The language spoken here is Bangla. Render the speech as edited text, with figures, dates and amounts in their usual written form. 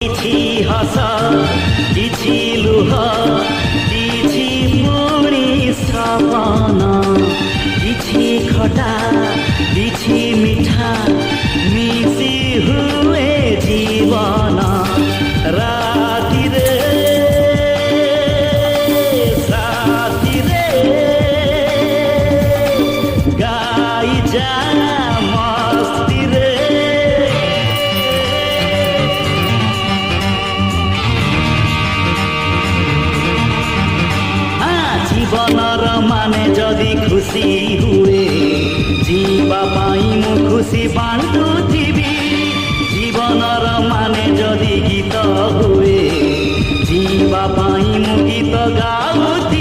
କିଛି ହସ କିଛି ଲୁହ କିଛି ପୁଣି ଶ୍ରବଣ କିଛି ଖଟା କିଛି ମିଠା ମିଶି ହୁଏ ଜୀବନ ରାତିରେ ସାଥିରେ ଗାଇ ଯା ମସ୍ତିରେ জীবনর মানে যদি খুশি হুয়ে জীবা পাই মু খুশি বাঁটুথিবি জীবনর মানে যদি গীত হুয়ে জীবা পাই মু গীত গাউথিবি